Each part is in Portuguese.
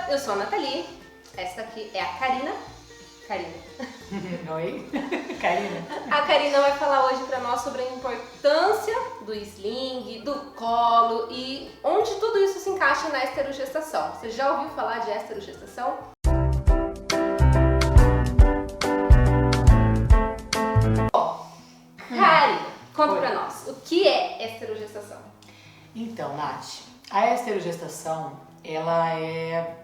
eu sou a Nathalie, essa aqui é a Karina. Oi, Karina. A Karina vai falar hoje pra nós sobre a importância do sling, do colo e onde tudo isso se encaixa na esterogestação. Você já ouviu falar de esterogestação? Karina, conta pra nós, o que é esterogestação? Então, Nath, a esterogestação, ela é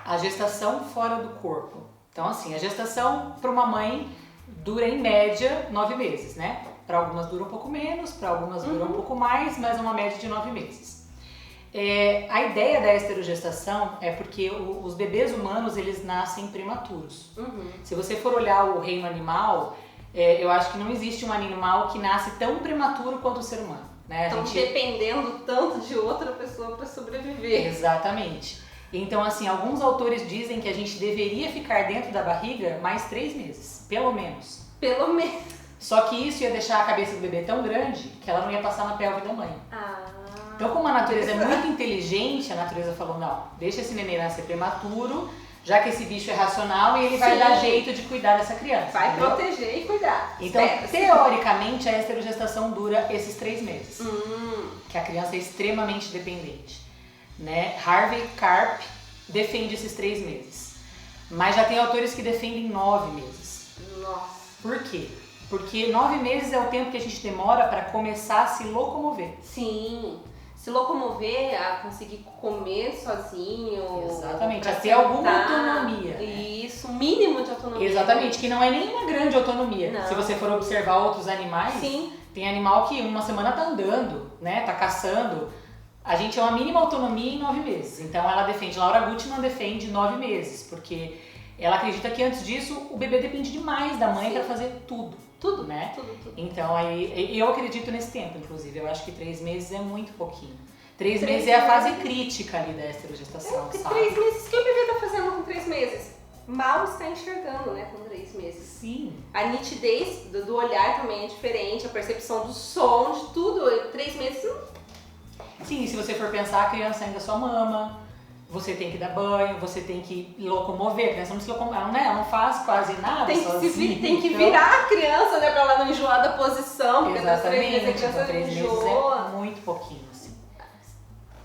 a gestação fora do corpo. Então, assim, a gestação para uma mãe dura em média 9 meses, né? Para algumas dura um pouco menos, para algumas dura um pouco mais, mas é uma média de 9 meses. A ideia da esterogestação é porque os bebês humanos, eles nascem prematuros. Se você for olhar o reino animal, eu acho que não existe um animal que nasce tão prematuro quanto o ser humano, né? Estão dependendo tanto de outra pessoa para sobreviver. Exatamente. Então, assim, alguns autores dizem que a gente deveria ficar dentro da barriga mais 3 meses, pelo menos. Pelo menos. Só que isso ia deixar a cabeça do bebê tão grande que ela não ia passar na pelve da mãe. Então, como a natureza é muito inteligente, a natureza falou, não, deixa esse neném nascer prematuro, já que esse bicho é racional e ele vai dar jeito de cuidar dessa criança. Vai entendeu? proteger e cuidar. Então, teoricamente, a esterogestação dura esses 3 meses. Que a criança é extremamente dependente. Né? Harvey Karp defende esses 3 meses. Mas já tem autores que defendem 9 meses. Nossa. Por quê? Porque 9 meses é o tempo que a gente demora para começar a se locomover. Sim. Se locomover, a conseguir comer sozinho. Exatamente, a ter alguma autonomia. Isso, mínimo de autonomia. Exatamente, que não é nem uma grande autonomia. Não. Se você for observar outros animais, tem animal que uma semana tá andando, né? Tá caçando. A gente é uma mínima autonomia em 9 meses. Então ela defende, Laura Gutman defende 9 meses, porque ela acredita que antes disso o bebê depende demais da mãe para fazer tudo. Tudo, né? Tudo. Então aí eu acredito nesse tempo, inclusive. Eu acho que 3 meses é muito pouquinho. 3 meses é a fase crítica ali da esterogestação, sabe? 3 meses, o que o bebê tá fazendo com 3 meses? Mal está enxergando, né, com 3 meses. Sim. A nitidez do olhar também é diferente, a percepção do som, de tudo. 3 meses não. Sim, se você for pensar, a criança ainda só mama, você tem que dar banho, você tem que locomover, a criança não se locomove, ela não faz quase nada sozinha. Tem que virar a criança, né, pra ela não enjoar da posição, porque das 3 Exatamente, meses a criança 3 meses enjoa. é muito pouquinho, assim.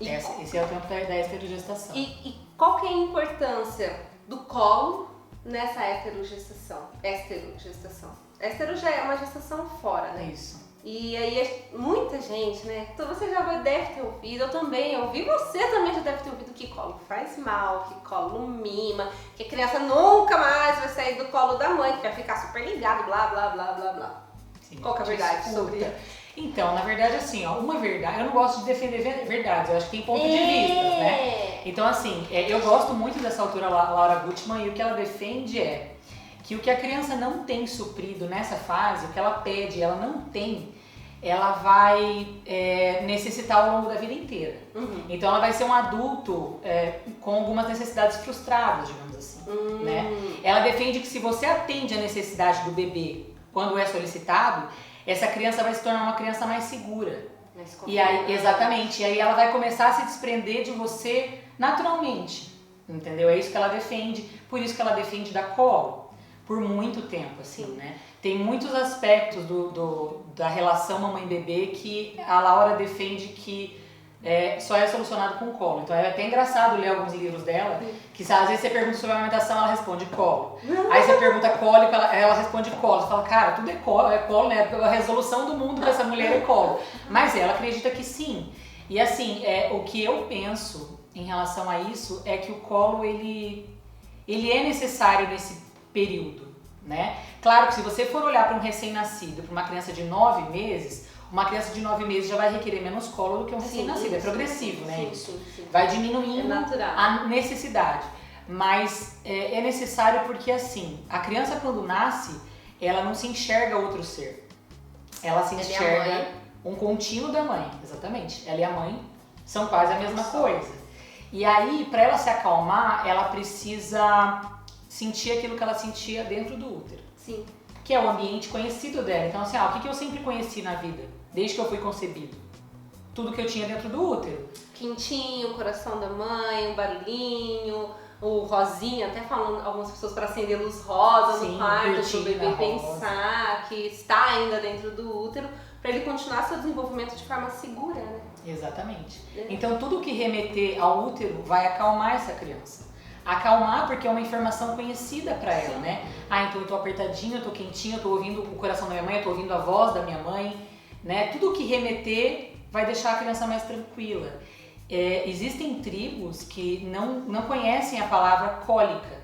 Esse é o tempo da esterogestação. E qual que é a importância do colo nessa esterogestação? Esterogestação é uma gestação fora, né? Isso. E aí muita gente, né? Então você já deve ter ouvido, eu também ouvi, você também já deve ter ouvido que colo faz mal, que colo mima, que a criança nunca mais vai sair do colo da mãe, que vai ficar super ligado, blá, blá, blá, blá, blá. Sim, qual que é a verdade sobre isso? Então, na verdade, assim, ó, uma verdade, eu não gosto de defender verdades, eu acho que tem ponto de vista, né? Então, assim, eu gosto muito dessa autora Laura Gutman e o que ela defende é que o que a criança não tem suprido nessa fase, o que ela pede, ela não tem, ela vai necessitar ao longo da vida inteira. Então ela vai ser um adulto com algumas necessidades frustradas, digamos assim. Né? Ela defende que se você atende a necessidade do bebê quando é solicitado, essa criança vai se tornar uma criança mais segura. E aí, exatamente, e aí ela vai começar a se desprender de você naturalmente. Entendeu? É isso que ela defende, por isso que ela defende dar colo. Por muito tempo, assim, né? Tem muitos aspectos da relação mamãe-bebê que a Laura defende que só é solucionado com colo. Então é até engraçado ler alguns livros dela, que às vezes você pergunta sobre a amamentação, ela responde colo. Aí você pergunta cólico, ela responde colo. Você fala, cara, tudo é colo, né? A resolução do mundo pra essa mulher é colo. Mas ela acredita que sim. E assim, o que eu penso em relação a isso é que o colo, ele é necessário nesse período, né? Claro que se você for olhar para um recém-nascido, para uma criança de 9 meses, uma criança de 9 meses já vai requerer menos colo do que um recém-nascido. É progressivo, né? Isso. Vai diminuindo a necessidade. Mas é necessário porque, assim, a criança quando nasce, ela não se enxerga outro ser. Ela se enxerga um contínuo da mãe, exatamente. Ela e a mãe são quase a mesma coisa. E aí, para ela se acalmar, ela precisa sentir aquilo que ela sentia dentro do útero. Sim. Que é o ambiente conhecido dela. Então, assim, o que eu sempre conheci na vida, desde que eu fui concebido? tudo que eu tinha dentro do útero. Quentinho, coração da mãe, um barulhinho, o rosinha, até falam algumas pessoas para acender luz rosa no quarto, para o bebê pensar que está ainda dentro do útero, para ele continuar seu desenvolvimento de forma segura, né? Exatamente. Então tudo que remeter ao útero vai acalmar essa criança. Acalmar porque é uma informação conhecida para ela, né? Ah, então eu tô apertadinho, eu tô quentinho, eu tô ouvindo o coração da minha mãe, eu tô ouvindo a voz da minha mãe, né? Tudo que remeter vai deixar a criança mais tranquila. Existem tribos que não conhecem a palavra cólica,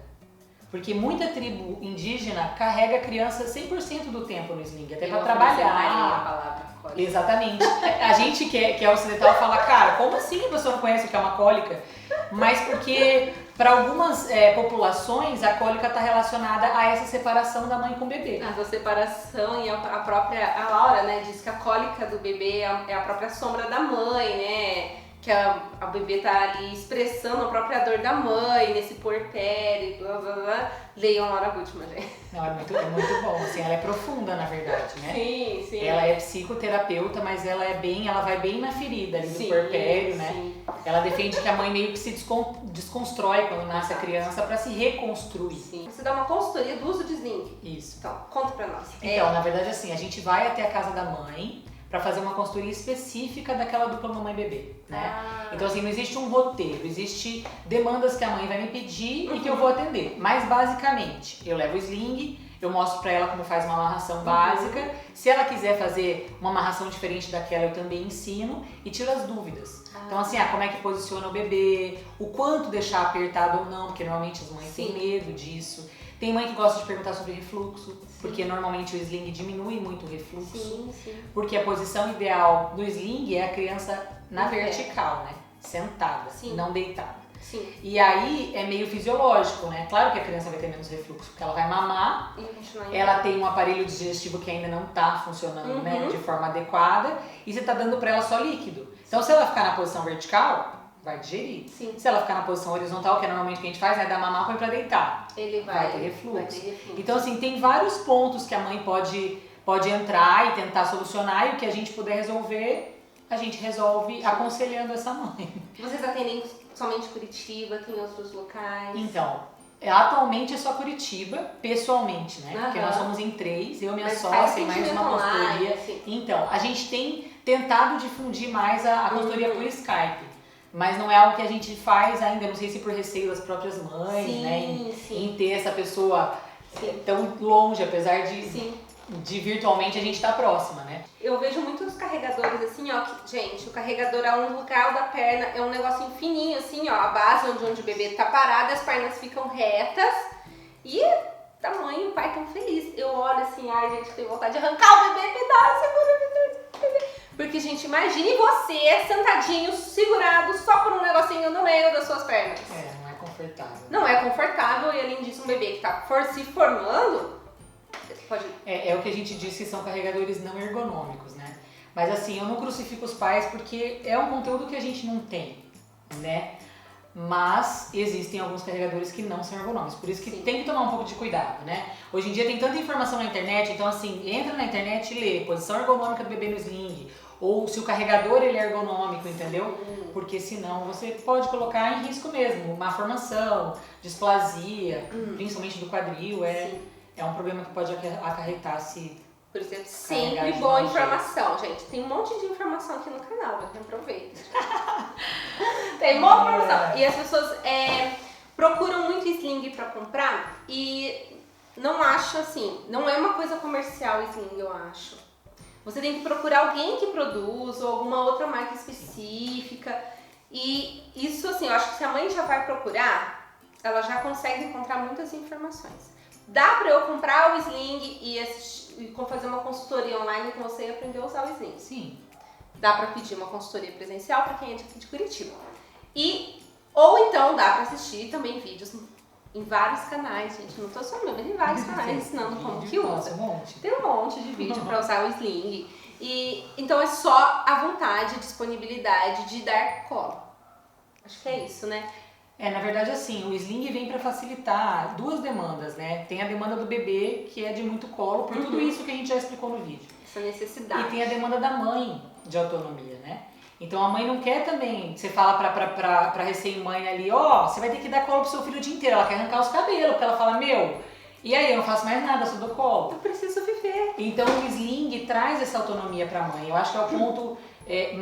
porque muita tribo indígena carrega a criança 100% do tempo no sling, até para trabalhar. A palavra cólica. Exatamente. A gente que é ocidental fala, cara, como assim a pessoa não conhece o que é uma cólica? Mas porque para algumas populações a cólica está relacionada a essa separação da mãe com o bebê. Essa separação e a Laura, né, diz que a cólica do bebê é a própria sombra da mãe, né? Que a bebê tá ali expressando a própria dor da mãe, nesse puerpério, blá blá blá. Leiam Laura Gutman, gente. Não, é muito bom, assim, ela é profunda, na verdade, né? Sim, sim. Ela é psicoterapeuta, mas ela vai bem na ferida ali do puerpério, né? Sim. Ela defende que a mãe meio que se desconstrói quando nasce a criança para se reconstruir. Sim. Você dá uma consultoria do uso de sling. Isso. Então, conta pra nós. Então, na verdade, assim, a gente vai até a casa da mãe para fazer uma consultoria específica daquela dupla mamãe e bebê, né? Então, assim, não existe um roteiro, existe demandas que a mãe vai me pedir e que eu vou atender. Mas, basicamente, eu levo o sling, eu mostro para ela como faz uma amarração básica. Se ela quiser fazer uma amarração diferente daquela, eu também ensino e tiro as dúvidas. Então, assim, como é que posiciona o bebê, o quanto deixar apertado ou não, porque normalmente as mães têm medo disso. Tem mãe que gosta de perguntar sobre refluxo, porque normalmente o sling diminui muito o refluxo. Porque a posição ideal do sling é a criança na vertical, né? Sentada, não deitada. Sim. E aí é meio fisiológico, né? Claro que a criança vai ter menos refluxo, porque ela vai mamar, ela tem um aparelho digestivo que ainda não tá funcionando, né, de forma adequada, e você tá dando pra ela só líquido. Então se ela ficar na posição vertical, vai digerir. Sim. Se ela ficar na posição horizontal, que é normalmente o que a gente faz, né, dar mamar, põe pra deitar. Ele vai ter refluxo. Então, assim, tem vários pontos que a mãe pode entrar e tentar solucionar, e o que a gente puder resolver, a gente resolve aconselhando essa mãe. Vocês atendem somente Curitiba, tem outros locais? Então, atualmente é só Curitiba, pessoalmente, né? Porque nós somos em 3, eu, minha sócia e mais uma consultoria. Então, a gente tem tentado difundir mais a consultoria por Skype. Mas não é algo que a gente faz ainda, não sei se por receio das próprias mães, né? Em ter essa pessoa tão longe, apesar de virtualmente a gente estar próxima, né? Eu vejo muitos carregadores assim, ó, que, gente, o carregador é um local da perna, é um negocinho fininho assim, ó, a base onde o bebê tá parado, as pernas ficam retas e a mãe e o pai tão felizes. Eu olho assim, ai gente, tenho vontade de arrancar o bebê, me dá, segura o bebê. Porque, gente, imagine você sentadinho, segurado, só por um negocinho no meio das suas pernas. Não é confortável. Não é confortável e, além disso, um bebê que tá se formando, pode... É o que a gente disse, que são carregadores não ergonômicos, né? Mas, assim, eu não crucifico os pais porque é um conteúdo que a gente não tem, né? Mas existem alguns carregadores que não são ergonômicos, por isso que tem que tomar um pouco de cuidado, né? Hoje em dia tem tanta informação na internet, então assim, entra na internet e lê posição ergonômica do bebê no sling, ou se o carregador ele é ergonômico, entendeu? Porque senão você pode colocar em risco mesmo, má formação, displasia, principalmente do quadril, é um problema que pode acarretar se... Por exemplo, sempre boa informação, gente. Tem um monte de informação aqui no canal, então aproveita. Tem muita informação. E as pessoas procuram muito sling pra comprar e não acham assim, não é uma coisa comercial sling, eu acho. Você tem que procurar alguém que produz ou alguma outra marca específica. E isso, assim, eu acho que se a mãe já vai procurar, ela já consegue encontrar muitas informações. Dá pra eu comprar o sling e fazer uma consultoria online com você e aprender a usar o sling? Sim. Dá pra pedir uma consultoria presencial pra quem é de Curitiba. Ou então dá pra assistir também vídeos em vários canais, gente. Não tô só no meu, mas em vários canais ensinando como que usa. Tem um monte de vídeo pra usar o sling. Então é só a vontade, a disponibilidade de dar colo. Acho que é isso, né? Na verdade, assim, o sling vem para facilitar duas demandas, né? Tem a demanda do bebê, que é de muito colo, por tudo isso que a gente já explicou no vídeo. Essa necessidade. E tem a demanda da mãe de autonomia, né? Então a mãe não quer também, você fala pra recém-mãe ali, ó, você vai ter que dar colo pro seu filho o dia inteiro, ela quer arrancar os cabelos, porque ela fala, meu, e aí eu não faço mais nada, só dou colo. Eu preciso viver. Então o sling traz essa autonomia pra mãe, eu acho que é o ponto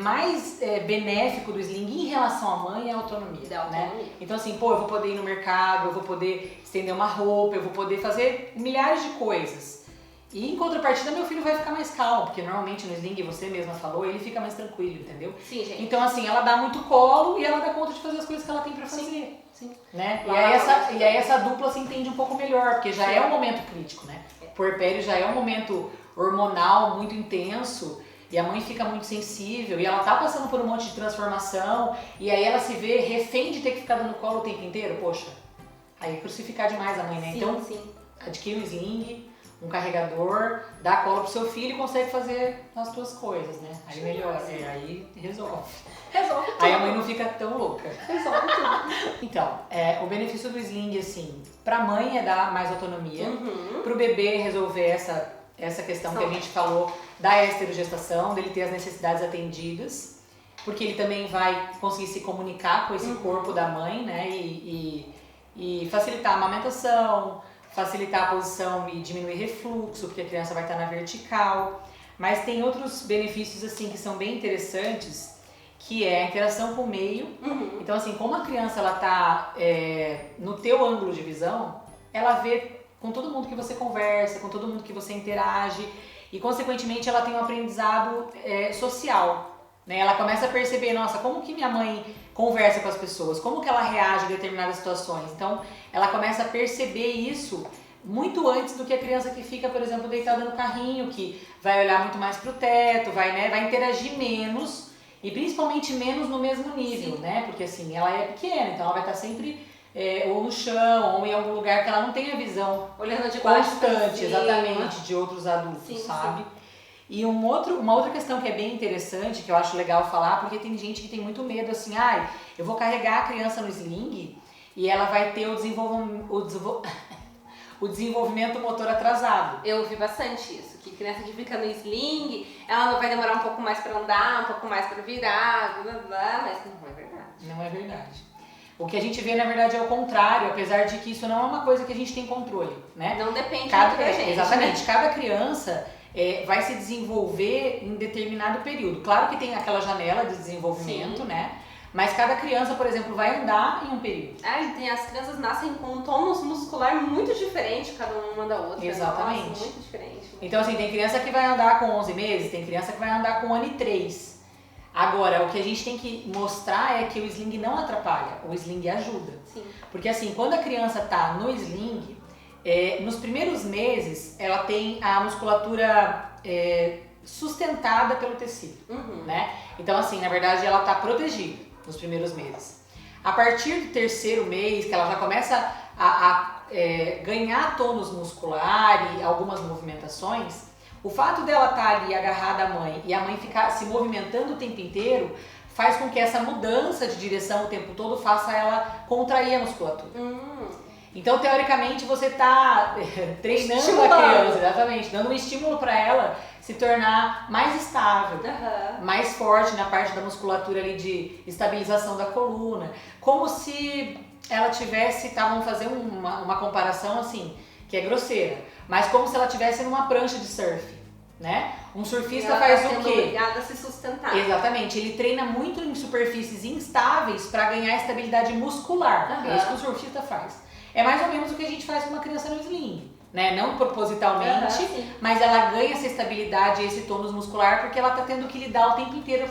mais benéfico do sling em relação à mãe é a autonomia, né? Então assim, pô, eu vou poder ir no mercado, eu vou poder estender uma roupa, eu vou poder fazer milhares de coisas. E em contrapartida, meu filho vai ficar mais calmo, porque normalmente no sling, você mesma falou, ele fica mais tranquilo, entendeu? Sim, gente. Então assim, ela dá muito colo e ela dá conta de fazer as coisas que ela tem pra fazer. Sim. Né? E aí essa dupla se entende um pouco melhor, porque já é um momento crítico, né? O puerpério já é um momento hormonal muito intenso e a mãe fica muito sensível e ela tá passando por um monte de transformação e aí ela se vê refém de ter que ficar dando colo o tempo inteiro, poxa, aí é crucificar demais a mãe, né? Sim, então, adquire um sling, um carregador, dá colo pro seu filho e consegue fazer as tuas coisas, né? Aí melhora, aí resolve. Resolve tudo. Aí a mãe não fica tão louca. Resolve tudo. Então, o benefício do sling, assim, pra mãe é dar mais autonomia, pro bebê resolver essa questão que a gente falou da esterogestação, dele ter as necessidades atendidas, porque ele também vai conseguir se comunicar com esse corpo da mãe, né, e facilitar a amamentação, facilitar a posição e diminuir refluxo, porque a criança vai estar na vertical. Mas tem outros benefícios, assim, que são bem interessantes, que é a interação com o meio. Então, assim, como a criança ela tá no teu ângulo de visão, ela vê com todo mundo que você conversa, com todo mundo que você interage e, consequentemente, ela tem um aprendizado social. Né? Ela começa a perceber, nossa, como que minha mãe conversa com as pessoas, como que ela reage a determinadas situações. Então, ela começa a perceber isso muito antes do que a criança que fica, por exemplo, deitada no carrinho, que vai olhar muito mais pro teto, vai interagir menos e principalmente menos no mesmo nível, né? Porque assim, ela é pequena, então ela vai estar sempre ou no chão, ou em algum lugar que ela não tenha visão olhando de baixo constante, exatamente, de outros adultos, sabe? E uma outra questão que é bem interessante, que eu acho legal falar, porque tem gente que tem muito medo, assim, eu vou carregar a criança no sling e ela vai ter o desenvolvimento motor atrasado. Eu ouvi bastante isso, que criança que fica no sling, ela não vai demorar um pouco mais pra andar, um pouco mais pra virar, blá, blá, blá, mas não é verdade. Não é verdade. O que a gente vê, na verdade, é o contrário, apesar de que isso não é uma coisa que a gente tem controle, né? Não depende muito da gente. Exatamente, né? cada criança vai se desenvolver em determinado período. Claro que tem aquela janela de desenvolvimento, né? Mas cada criança, por exemplo, vai andar em um período. As crianças nascem com um tônus muscular muito diferente, cada uma da outra. Exatamente. Nossa, muito diferente. Então, assim, tem criança que vai andar com 11 meses, tem criança que vai andar com 1 ano e 3. Agora, o que a gente tem que mostrar é que o sling não atrapalha, o sling ajuda. Sim. Porque assim, quando a criança tá no sling, nos primeiros meses, ela tem a musculatura sustentada pelo tecido, né? Então assim, na verdade, ela tá protegida nos primeiros meses. A partir do terceiro mês, que ela já começa a ganhar tônus muscular e algumas movimentações, o fato dela estar ali agarrada à mãe e a mãe ficar se movimentando o tempo inteiro faz com que essa mudança de direção o tempo todo faça ela contrair a musculatura. Então, teoricamente, você está treinando a criança, exatamente, dando um estímulo para ela se tornar mais estável, mais forte na parte da musculatura ali de estabilização da coluna. Como se ela tivesse, vamos fazer uma comparação assim, que é grosseira, mas como se ela estivesse numa prancha de surf, né? Um surfista faz o quê? Obrigada a se sustentar. Exatamente, ele treina muito em superfícies instáveis para ganhar estabilidade muscular. É isso que o surfista faz. É mais ou menos o que a gente faz com uma criança no sling, né? Não propositalmente, mas ela ganha essa estabilidade e esse tônus muscular porque ela tá tendo que lidar o tempo inteiro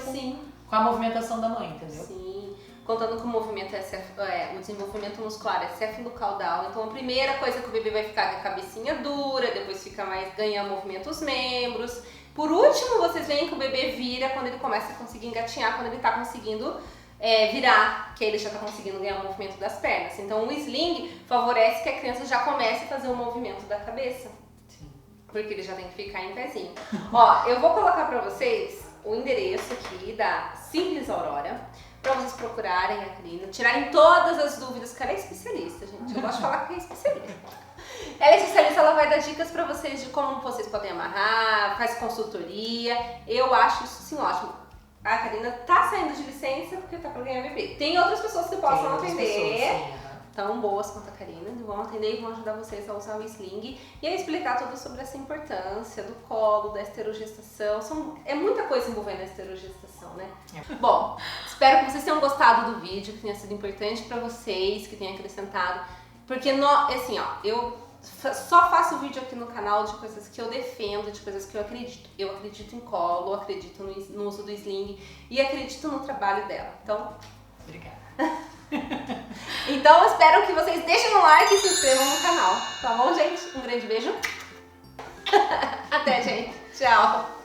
com a movimentação da mãe, entendeu? Sim. Contando com o movimento, o desenvolvimento muscular é céfalo-caudal. Então a primeira coisa que o bebê vai ficar é a cabecinha dura, depois fica mais, ganha movimento os membros. Por último, vocês veem que o bebê vira quando ele começa a conseguir engatinhar, quando ele tá conseguindo virar, que ele já tá conseguindo ganhar o movimento das pernas. Então o sling favorece que a criança já comece a fazer o movimento da cabeça. Sim. Porque ele já tem que ficar em pezinho. Ó, eu vou colocar pra vocês o endereço aqui da Simples Aurora, pra vocês procurarem a Karina, tirarem todas as dúvidas, que ela é especialista, gente. Eu gosto de falar que é especialista. Ela é especialista, ela vai dar dicas pra vocês de como vocês podem amarrar, faz consultoria. Eu acho isso, sim, ótimo. a Karina tá saindo de licença porque tá pra ganhar bebê. Tem outras pessoas que possam atender. Tão boas quanto a Karina, vão atender e vão ajudar vocês a usar o sling e a explicar tudo sobre essa importância do colo, da esterogestação. É muita coisa envolvendo a esterogestação, né? Bom, espero que vocês tenham gostado do vídeo, que tenha sido importante pra vocês, que tenha acrescentado. Porque, assim, ó, eu só faço vídeo aqui no canal de coisas que eu defendo, de coisas que eu acredito. Eu acredito em colo, acredito no uso do sling e acredito no trabalho dela. Então, obrigada. Então, espero que vocês deixem um like e se inscrevam no canal. Tá bom, gente? Um grande beijo. Até, gente. Tchau.